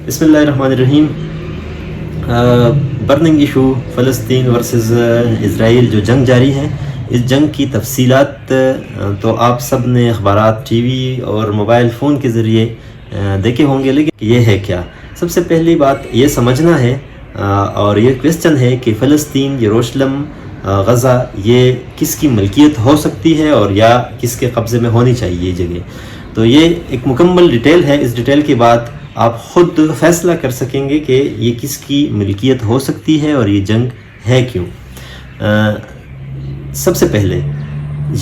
بسم اللہ الرحمن الرحیم. برننگ ایشو فلسطین ورسز اسرائیل جو جنگ جاری ہے، اس جنگ کی تفصیلات تو آپ سب نے اخبارات، ٹی وی اور موبائل فون کے ذریعے دیکھے ہوں گے، لیکن یہ ہے کیا؟ سب سے پہلی بات یہ سمجھنا ہے اور یہ کویسچن ہے کہ فلسطین، یروشلم، غزہ یہ کس کی ملکیت ہو سکتی ہے اور یا کس کے قبضے میں ہونی چاہیے یہ جگہ. تو یہ ایک مکمل ڈیٹیل ہے. اس ڈیٹیل کے بعد آپ خود فیصلہ کر سکیں گے کہ یہ کس کی ملکیت ہو سکتی ہے اور یہ جنگ ہے کیوں. سب سے پہلے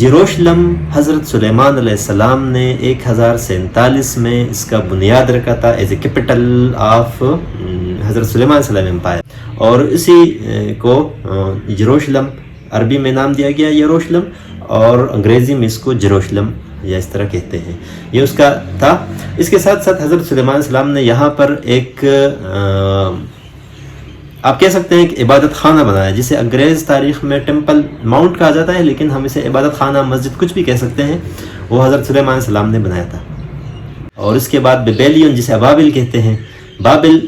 یروشلم حضرت سلیمان علیہ السلام نے 1047 میں اس کا بنیاد رکھا تھا ایز اے کیپٹل آف حضرت سلیمان علیہ السلام امپائر، اور اسی کو یروشلم عربی میں نام دیا گیا یروشلم، اور انگریزی میں اس کو جروشلم یا اس طرح کہتے ہیں. یہ اس کا تھا. اس کے ساتھ ساتھ حضرت سلیمان علیہ السلام نے یہاں پر ایک آپ کہہ سکتے ہیں کہ عبادت خانہ بنایا، جسے انگریز تاریخ میں ٹیمپل ماؤنٹ کہا جاتا ہے، لیکن ہم اسے عبادت خانہ، مسجد، کچھ بھی کہہ سکتے ہیں. وہ حضرت سلیمان علیہ السلام نے بنایا تھا. اور اس کے بعد بیبیلین، جسے ابابل کہتے ہیں، بابل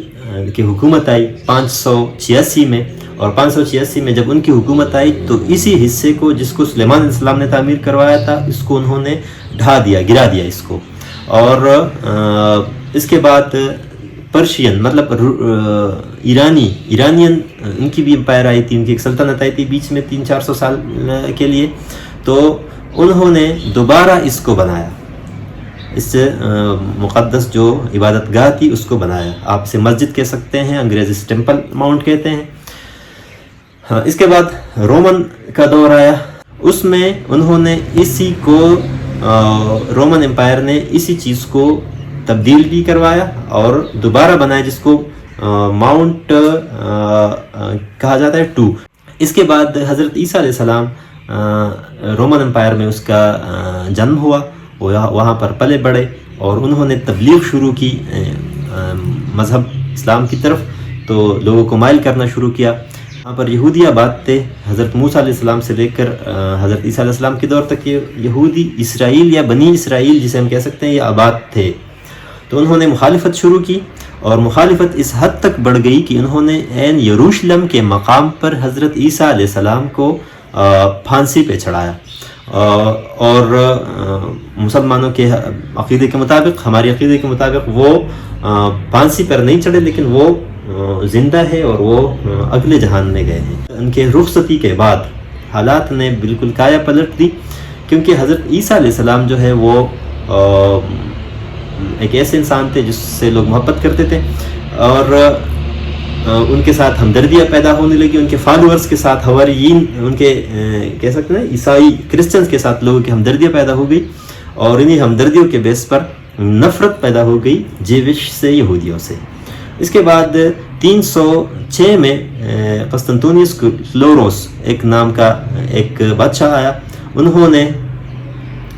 کی حکومت آئی 586 میں، اور 586 میں جب ان کی حکومت آئی تو اسی حصے کو جس کو سلیمان علیہ السلام نے تعمیر کروایا تھا، اس کو انہوں نے گرا دیا اس کو. اور اس کے بعد پرشین مطلب ایرانین ان کی بھی امپائر آئی تھی، ان کی ایک سلطنت آئی تھی بیچ میں 300-400 سال کے لیے. تو انہوں نے دوبارہ اس کو بنایا، اس مقدس جو عبادت گاہ تھی اس کو بنایا. آپ سے مسجد کہہ سکتے ہیں، انگریزی سے ٹیمپل ماؤنٹ کہتے ہیں. اس کے بعد رومن کا دور آیا. اس میں انہوں نے اسی کو رومن امپائر نے اسی چیز کو تبدیل بھی کروایا اور دوبارہ بنایا، جس کو ماؤنٹ کہا جاتا ہے 2. اس کے بعد حضرت عیسیٰ علیہ السلام رومن امپائر میں اس کا جنم ہوا، وہاں پر پلے بڑھے اور انہوں نے تبلیغ شروع کی مذہب اسلام کی طرف. تو لوگوں کو مائل کرنا شروع کیا. وہاں پر یہودی آباد تھے. حضرت موسیٰ علیہ السلام سے لے کر حضرت عیسیٰ علیہ السلام کے دور تک یہ یہودی اسرائیل یا بنی اسرائیل جسے ہم کہہ سکتے ہیں یہ آباد تھے. تو انہوں نے مخالفت شروع کی، اور مخالفت اس حد تک بڑھ گئی کہ انہوں نے عین یروشلم کے مقام پر حضرت عیسیٰ علیہ السلام کو پھانسی پہ چڑھایا. اور مسلمانوں کے عقیدے کے مطابق، ہمارے عقیدے کے مطابق وہ پھانسی پر نہیں چڑھے، لیکن وہ زندہ ہے اور وہ اگلے جہان میں گئے ہیں. ان کے رخصتی کے بعد حالات نے بالکل کایا پلٹ دی، کیونکہ حضرت عیسیٰ علیہ السلام جو ہے وہ ایک ایسے انسان تھے جس سے لوگ محبت کرتے تھے، اور ان کے ساتھ ہمدردیاں پیدا ہونے لگی. ان کے فالوورز کے ساتھ، حواریین، ان کے کہہ سکتے ہیں عیسائی کرسچنز کے ساتھ لوگوں کی ہمدردیاں پیدا ہو گئی، اور انہی ہمدردیوں کے بیس پر نفرت پیدا ہو گئی جیوش سے، یہودیوں سے. اس کے بعد 306 میں قسطنطنیس کلوروس ایک نام کا ایک بادشاہ آیا. انہوں نے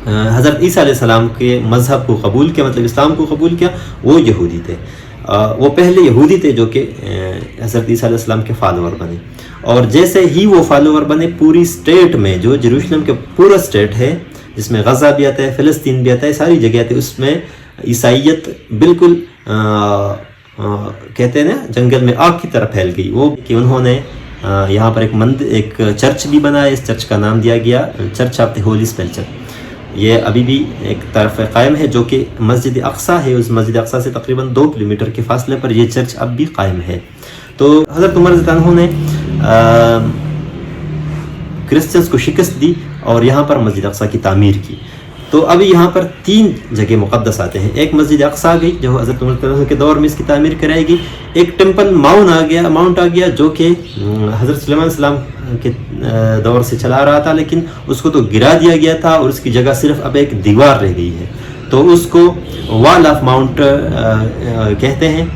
حضرت عیسیٰ علیہ السلام کے مذہب کو قبول کیا، مطلب اسلام کو قبول کیا. وہ یہودی تھے، وہ پہلے یہودی تھے جو کہ حضرت عیسیٰ علیہ السلام کے فالوور بنے. اور جیسے ہی وہ فالوور بنے، پوری اسٹیٹ میں جو جروشلم کے پورا اسٹیٹ ہے، جس میں غزہ بھی آتا ہے، فلسطین بھی آتا ہے، ساری جگہ آتی ہے، اس میں عیسائیت بالکل کہتے ہیں نا جنگل میں آگ کی طرح پھیل گئی. وہ کہ انہوں نے یہاں پر ایک چرچ بھی بنایا. اس چرچ کا نام دیا گیا چرچ آف دی ہولی سپیلچر. یہ ابھی بھی ایک طرف قائم ہے، جو کہ مسجد اقصیٰ ہے. اس مسجد اقصیٰ سے تقریباً 2 کلومیٹر کے فاصلے پر یہ چرچ اب بھی قائم ہے. تو حضرت عمر رضی اللہ عنہ نے کرسچنز کو شکست دی اور یہاں پر مسجد اقصیٰ کی تعمیر کی. تو ابھی یہاں پر 3 جگہ مقدس آتے ہیں. ایک مسجد اقصیٰ گئی جو حضرت عمر رضی اللہ عنہ کے دور میں اس کی تعمیر کرائی گئی. ایک ٹیمپل ماؤنٹ آ گیا جو کہ حضرت سلیمان علیہ السلام کے دور سے چلا رہا تھا، لیکن اس کو تو گرا دیا گیا تھا اور اس کی جگہ صرف اب ایک دیوار رہ گئی ہے. تو اس کو وال آف ماؤنٹ کہتے ہیں،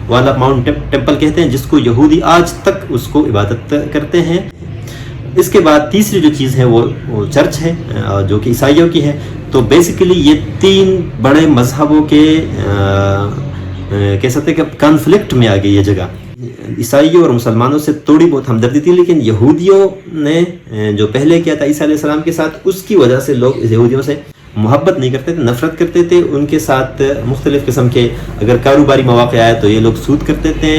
وال آف ماؤنٹ ٹیمپل کہتے ہیں، جس کو یہودی آج تک اس کو عبادت کرتے ہیں. اس کے بعد تیسری جو چیز ہے وہ چرچ ہے جو کہ عیسائیوں کی ہے. تو بیسیکلی یہ 3 بڑے مذہبوں کے کہہ سکتے ہیں کہ کانفلکٹ میں آ گئی یہ جگہ. عیسائیوں اور مسلمانوں سے تھوڑی بہت ہمدردی تھی، لیکن یہودیوں نے جو پہلے کیا تھا عیسیٰ علیہ السلام کے ساتھ، اس کی وجہ سے لوگ یہودیوں سے محبت نہیں کرتے تھے, نفرت کرتے تھے. ان کے ساتھ مختلف قسم کے اگر کاروباری مواقع آئے تو یہ لوگ سود کرتے تھے.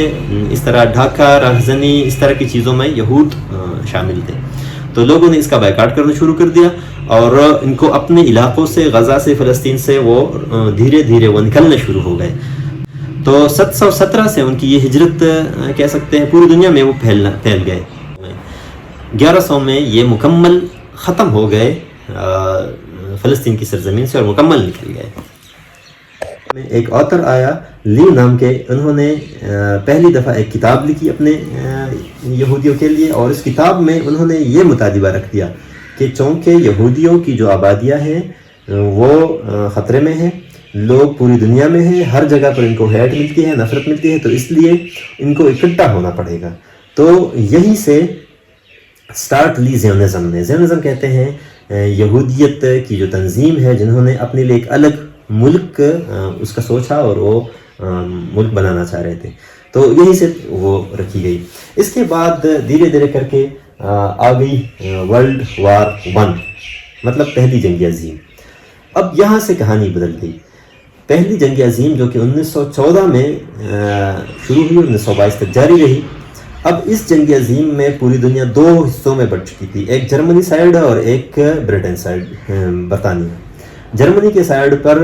اس طرح ڈھاکہ, راہزنی, اس طرح کی چیزوں میں یہود شامل تھے. تو لوگوں نے اس کا بائیکاٹ کرنا شروع کر دیا اور ان کو اپنے علاقوں سے, غزہ سے, فلسطین سے وہ دھیرے دھیرے وہ نکلنے شروع ہو گئے. تو 717 سے ان کی یہ ہجرت کہہ سکتے ہیں پوری دنیا میں وہ پھیل گئے. 1100 میں یہ مکمل ختم ہو گئے فلسطین کی سرزمین سے اور مکمل نکل گئے. ایک آتھر آیا لیو نام کے, انہوں نے پہلی دفعہ ایک کتاب لکھی اپنے یہودیوں کے لیے, اور اس کتاب میں انہوں نے یہ مطالبہ رکھ دیا کہ چونکہ یہودیوں کی جو آبادیاں ہیں وہ خطرے میں ہیں, لوگ پوری دنیا میں ہیں, ہر جگہ پر ان کو ہیٹ ملتی ہے, نفرت ملتی ہے, تو اس لیے ان کو اکٹھا ہونا پڑے گا. تو یہیں سے سٹارٹ لی زیونزم نے. زیونزم کہتے ہیں یہودیت کی جو تنظیم ہے, جنہوں نے اپنے لیے ایک الگ ملک اس کا سوچا اور وہ ملک بنانا چاہ رہے تھے, تو یہیں سے وہ رکھی گئی. اس کے بعد دھیرے دھیرے کر کے آ گئی ورلڈ وار 1, مطلب پہلی جنگ عظیم. اب یہاں سے کہانی بدل گئی. پہلی جنگ عظیم جو کہ 1914 میں شروع ہوئی, 1922 تک جاری رہی. اب اس جنگ عظیم میں پوری دنیا 2 حصوں میں بٹ چکی تھی, ایک جرمنی سائیڈ اور ایک برٹن سائیڈ, برطانیہ. جرمنی کے سائیڈ پر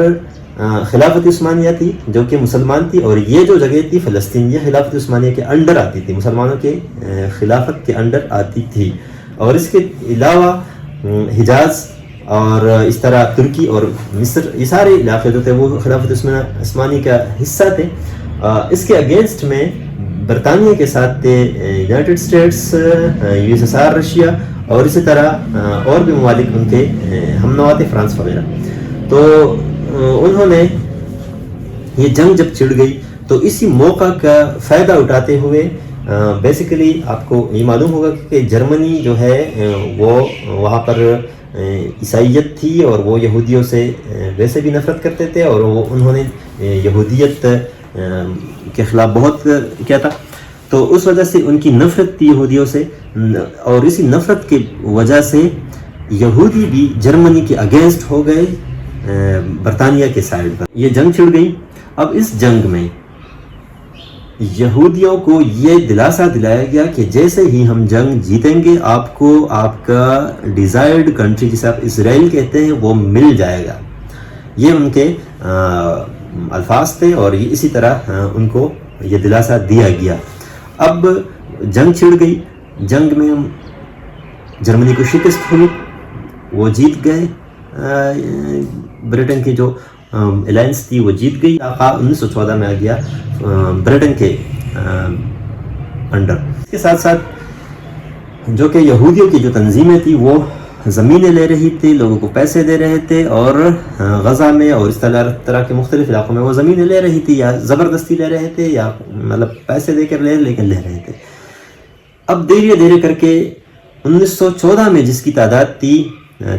خلافت عثمانیہ تھی جو کہ مسلمان تھی, اور یہ جو جگہ تھی فلسطین, یہ خلافت عثمانیہ کے انڈر آتی تھی, مسلمانوں کے خلافت کے انڈر آتی تھی. اور اس کے علاوہ حجاز اور اس طرح ترکی اور مصر, یہ سارے علاقے جو تھے وہ خلافت عثمانی کا حصہ تھے. اس کے اگینسٹ میں برطانیہ کے ساتھ تھے یونائٹڈ اسٹیٹس, USSR, رشیا, اور اسی طرح اور بھی ممالک ان کے ہم نوا تھے, فرانس وغیرہ. تو انہوں نے یہ جنگ جب چھڑ گئی تو اسی موقع کا فائدہ اٹھاتے ہوئے بیسیکلی آپ کو یہ معلوم ہوگا کہ جرمنی جو ہے وہ وہاں پر عیسائیت تھی اور وہ یہودیوں سے ویسے بھی نفرت کرتے تھے, اور وہ انہوں نے یہودیت کے خلاف بہت کیا تھا. تو اس وجہ سے ان کی نفرت تھی یہودیوں سے, اور اسی نفرت کی وجہ سے یہودی بھی جرمنی کے اگینسٹ ہو گئے برطانیہ کے سائیڈ پر. یہ جنگ چھڑ گئی. اب اس جنگ میں یہودیوں کو یہ دلاسا دلایا گیا کہ جیسے ہی ہم جنگ جیتیں گے آپ کو آپ کا ڈیزائرڈ کنٹری جسے آپ اسرائیل کہتے ہیں وہ مل جائے گا. یہ ان کے الفاظ تھے اور اسی طرح ان کو یہ دلاسا دیا گیا. اب جنگ چھڑ گئی. جنگ میں جرمنی کو شکست ہوئی, وہ جیت گئے. برٹن کی جو الائنس تھی وہ جیت گئی. 1914 میں آ گیا برٹن کے انڈر. اس کے ساتھ ساتھ جو کہ یہودیوں کی جو تنظیمیں تھی وہ زمینیں لے رہی تھی, لوگوں کو پیسے دے رہے تھے, اور غزہ میں اور اس طرح کے مختلف علاقوں میں وہ زمینیں لے رہی تھی, یا زبردستی لے رہے تھے یا مطلب پیسے دے کر لیکن لے رہے تھے. اب دھیرے دھیرے کر کے 1914 میں جس کی تعداد تھی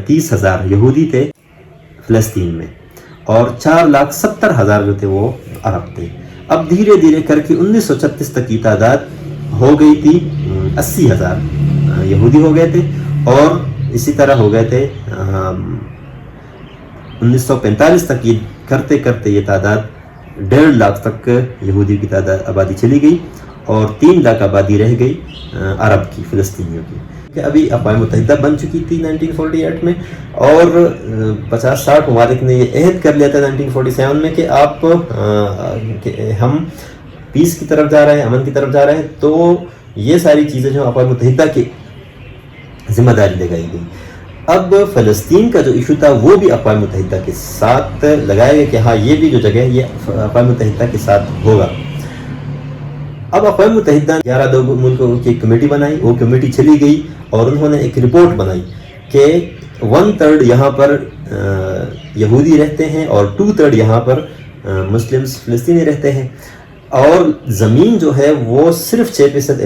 30,000 یہودی تھے فلسطین میں, اور 4,70,000 جو تھے وہ عرب تھے. اب دھیرے دھیرے کر کے 1936 تک کی تعداد ہو گئی تھی 80,000 یہودی ہو گئے تھے, اور اسی طرح ہو گئے تھے 1945 تک. یہ کرتے کرتے یہ تعداد 1.5 لاکھ تک یہودی کی تعداد آبادی چلی گئی, اور 3 لاکھ آبادی رہ گئی عرب کی, فلسطینیوں کی, کہ ابھی اقوام متحدہ بن چکی تھی 1948 میں, اور 50-60 ممالک نے یہ عہد کر لیا تھا 1947 میں کہ آپ ہم پیس کی طرف جا رہے ہیں, امن کی طرف جا رہے ہیں. تو یہ ساری چیزیں جو اقوام متحدہ کی ذمہ داری لگائی گئی. اب فلسطین کا جو ایشو تھا وہ بھی اقوام متحدہ کے ساتھ لگایا گیا کہ ہاں یہ بھی جو جگہ ہے یہ اقوام متحدہ کے ساتھ ہوگا. اب اقوام متحدہ 11 ملکوں کی کمیٹی بنائی, وہ کمیٹی چلی گئی اور انہوں نے ایک رپورٹ بنائی کہ 1/3 یہاں پر یہودی رہتے ہیں اور 2/3 یہاں پر مسلمز فلسطینی رہتے ہیں, اور زمین جو ہے وہ صرف 6%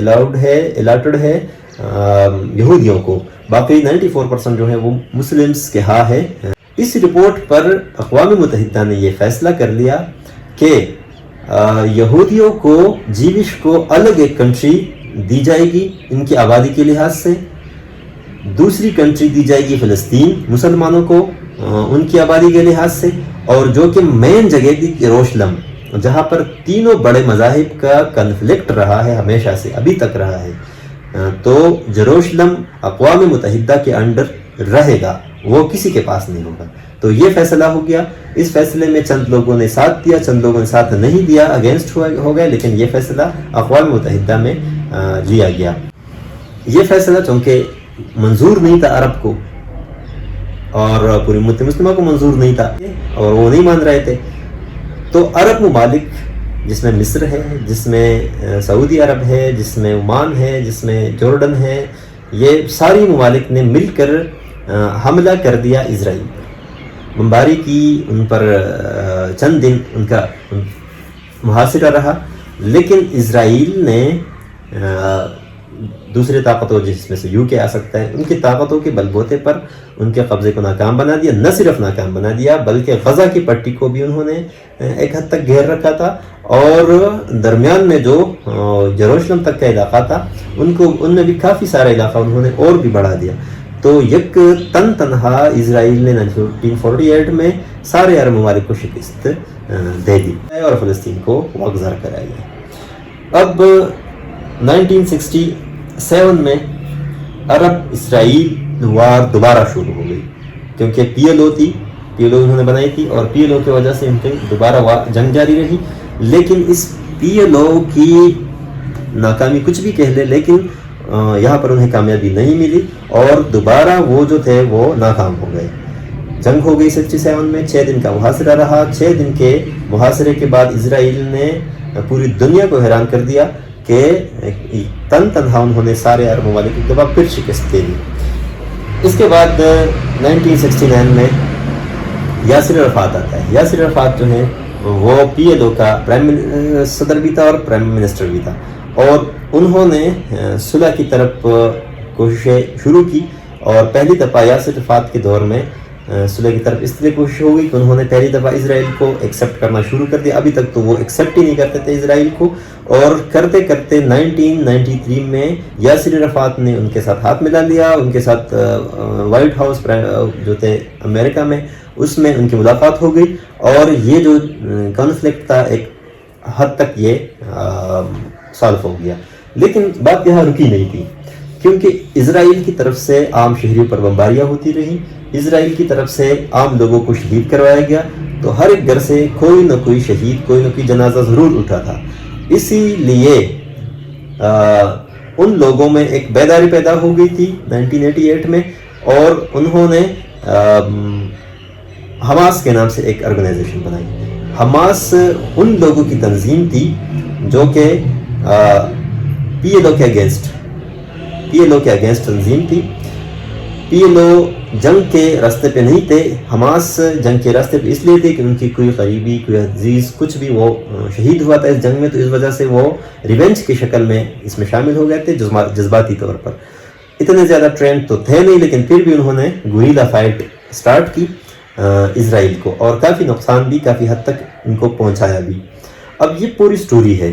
الاٹڈ ہے یہودیوں کو, باقی 94% جو ہے وہ مسلمز کے ہاں ہے. اس رپورٹ پر اقوام متحدہ نے یہ فیصلہ کر لیا کہ یہودیوں کو جیوش کو الگ ایک کنٹری دی جائے گی ان کی آبادی کے لحاظ سے, دوسری کنٹری دی جائے گی فلسطین مسلمانوں کو, ان کی آبادی کے لحاظ سے، اور جو کہ مین جگہ تھی یروشلم، جہاں پر تینوں بڑے مذاہب کا کنفلکٹ رہا ہے ہمیشہ سے، ابھی تک رہا ہے، تو یروشلم اقوام متحدہ کے انڈر رہے گا، وہ کسی کے پاس نہیں ہوگا۔ تو یہ فیصلہ ہو گیا۔ اس فیصلے میں چند لوگوں نے ساتھ دیا، چند لوگوں نے ساتھ نہیں دیا، اگینسٹ ہو گئے، لیکن یہ فیصلہ اقوام متحدہ میں لیا گیا۔ یہ فیصلہ چونکہ منظور نہیں تھا عرب کو اور پوری امت مسلمہ کو منظور نہیں تھا، اور وہ نہیں مان رہے تھے، تو عرب ممالک جس میں مصر ہے، جس میں سعودی عرب ہے، جس میں عمان ہے، جس میں جورڈن ہے، یہ ساری ممالک نے مل کر حملہ کر دیا اسرائیل پر، بمباری کی، ان پر چند دن ان کا محاصرہ رہا، لیکن اسرائیل نے دوسرے طاقتوں جس میں سے UK آ سکتا ہے، ان کی طاقتوں کے بل بوتے پر ان کے قبضے کو ناکام بنا دیا۔ نہ صرف ناکام بنا دیا بلکہ غزہ کی پٹی کو بھی انہوں نے ایک حد تک گھیر رکھا تھا، اور درمیان میں جو یروشلم تک کا علاقہ تھا ان میں بھی کافی سارا علاقہ انہوں نے اور بھی بڑھا دیا۔ تو یک تنہا اسرائیل نے 1948 میں سارے عرب ممالک کو شکست دے دی اور فلسطین کو واگزار کرایا گیا۔ اب 1967 میں عرب اسرائیل وار دوبارہ شروع ہو گئی، کیونکہ PLO تھی، PLO انہوں نے بنائی تھی، اور PLO کی وجہ سے ان کی دوبارہ جنگ جاری رہی، لیکن اس PLO کی ناکامی کچھ بھی کہہ لے، لیکن یہاں پر انہیں کامیابی نہیں ملی، اور دوبارہ وہ جو تھے وہ ناکام ہو گئے۔ جنگ ہو گئی 67 میں، 6 دن کا محاصرہ رہا۔ 6 دن کے محاصرے کے بعد اسرائیل نے پوری دنیا کو حیران کر دیا کہ تنہا انہوں نے سارے عرب ممالک کے بعد پھر شکست دے دی۔ اس کے بعد 1969 میں یاسر عرفات آتا ہے۔ یاسر عرفات جو ہے وہ PLO کا صدر بھی تھا اور پرائم منسٹر بھی تھا، اور انہوں نے صلح کی طرف کوششیں شروع کی، اور پہلی دفعہ یاسر عرفات کے دور میں صلح کی طرف اس طرح کوشش ہو گئی کہ انہوں نے پہلی دفعہ اسرائیل کو ایکسیپٹ کرنا شروع کر دیا۔ ابھی تک تو وہ ایکسیپٹ ہی نہیں کرتے تھے اسرائیل کو، اور کرتے کرتے 1993 میں یاسر عرفات نے ان کے ساتھ ہاتھ ملا لیا، ان کے ساتھ وائٹ ہاؤس جو تھے امریکہ میں، اس میں ان کی ملاقات ہو گئی، اور یہ جو کانفلکٹ تھا ایک حد تک یہ سالو ہو گیا۔ لیکن بات یہاں رکی نہیں تھی، کیونکہ اسرائیل کی طرف سے عام شہریوں پر بمباریاں ہوتی رہی، اسرائیل کی طرف سے عام لوگوں کو شہید کروایا گیا، تو ہر ایک گھر سے کوئی نہ کوئی شہید، کوئی نہ کوئی جنازہ ضرور اٹھا تھا۔ اسی لیے ان لوگوں میں ایک بیداری پیدا ہو گئی تھی 1988 میں، اور انہوں نے حماس کے نام سے ایک آرگنائزیشن بنائی۔ حماس ان لوگوں کی تنظیم تھی جو کہ PLO کے اگینسٹ تنظیم تھی۔ PLO جنگ کے راستے پہ نہیں تھے، حماس جنگ کے راستے پہ اس لیے تھے کہ ان کی کوئی قریبی، کوئی عزیز، کچھ بھی وہ شہید ہوا تھا اس جنگ میں، تو اس وجہ سے وہ ریونج کی شکل میں اس میں شامل ہو گئے تھے جذباتی طور پر۔ اتنے زیادہ ٹرینڈ تو تھے نہیں، لیکن پھر بھی انہوں نے گوریلا فائٹ سٹارٹ کی اسرائیل کو، اور کافی نقصان بھی کافی حد تک ان کو پہنچایا بھی۔ اب یہ پوری سٹوری ہے۔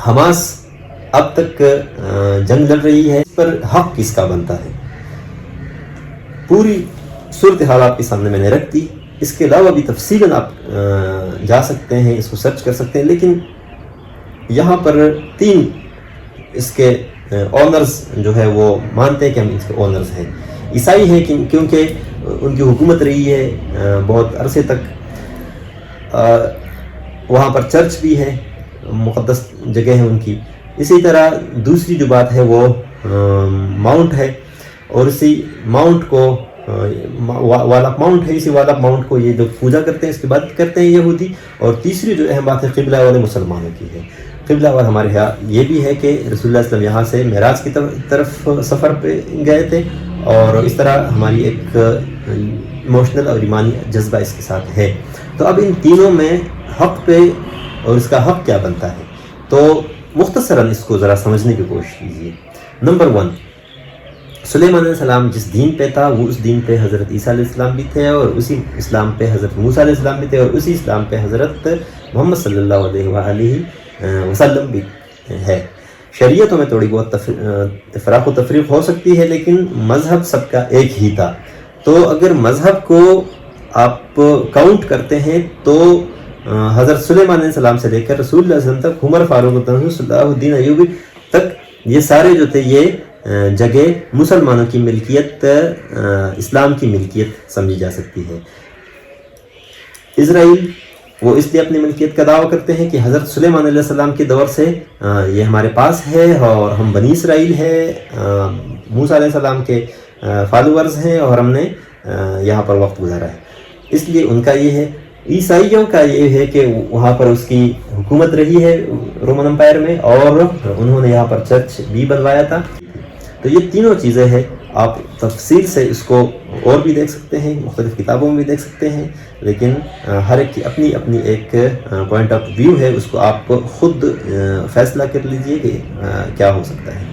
حماس اب تک جنگ لڑ رہی ہے، اس پر حق کس کا بنتا ہے، پوری صورتحال آپ کے سامنے میں نے رکھ دی۔ اس کے علاوہ بھی تفصیلاً آپ جا سکتے ہیں، اس کو سرچ کر سکتے ہیں، لیکن یہاں پر 3 اس کے اونرز جو ہے وہ مانتے ہیں کہ ہم اس کے اونرز ہیں۔ عیسائی ہیں کیونکہ ان کی حکومت رہی ہے بہت عرصے تک، وہاں پر چرچ بھی ہے، مقدس جگہ ہے ان کی۔ اسی طرح دوسری جو بات ہے وہ ماؤنٹ ہے، اور اسی ماؤنٹ کو وال آف ماؤنٹ ہے، اسی وال آف ماؤنٹ کو یہ لوگ پوجا کرتے ہیں، اس کی بات کرتے ہیں یہودی۔ اور تیسری جو اہم بات ہے قبلہ والے مسلمانوں کی ہے۔ قبلہ وال ہمارے یہاں یہ بھی ہے کہ رسول اللہ صلی اللہ علیہ وسلم یہاں سے معراج کی طرف سفر پہ گئے تھے، اور اس طرح ہماری ایک ایموشنل اور ایمانی جذبہ اس کے ساتھ ہے۔ تو اب ان تینوں میں حق پہ اور اس کا حق کیا بنتا ہے، تو مختصراً اس کو ذرا سمجھنے کی کوشش کیجیے۔ نمبر 1، سلیمان علیہ السلام جس دین پہ تھا وہ اس دین پہ حضرت عیسیٰ علیہ السلام بھی تھے، اور اسی اسلام پہ حضرت موسیٰ علیہ السلام بھی تھے، اور اسی اسلام پہ حضرت محمد صلی اللہ علیہ وآلہ وسلم بھی ہے۔ شریعتوں میں تھوڑی بہت افراق و تفریق ہو سکتی ہے، لیکن مذہب سب کا ایک ہی تھا، تو اگر مذہب کو آپ کاؤنٹ کرتے ہیں تو حضرت سلیمان علیہ السلام سے لے کر رسول اللہ صلی اللہ علیہ وسلم تک، عمر فاروق صلاح الدین ایوبی تک، یہ سارے جو تھے یہ جگہ مسلمانوں کی ملکیت، اسلام کی ملکیت سمجھی جا سکتی ہے۔ اسرائیل وہ اس لیے اپنی ملکیت کا دعویٰ کرتے ہیں کہ حضرت سلیمان علیہ السلام کے دور سے یہ ہمارے پاس ہے اور ہم بنی اسرائیل ہے، موسیٰ علیہ السلام کے فالوورز ہیں اور ہم نے یہاں پر وقت گزارا ہے، اس لیے ان کا یہ ہے۔ عیسائیوں کا یہ ہے کہ وہاں پر اس کی حکومت رہی ہے رومن امپائر میں، اور انہوں نے یہاں پر چرچ بھی بنوایا تھا۔ تو یہ تینوں چیزیں ہیں، آپ تفصیل سے اس کو اور بھی دیکھ سکتے ہیں، مختلف کتابوں میں بھی دیکھ سکتے ہیں، لیکن ہر ایک کی اپنی اپنی ایک پوائنٹ آف ویو ہے، اس کو آپ خود فیصلہ کر لیجئے کہ کیا ہو سکتا ہے۔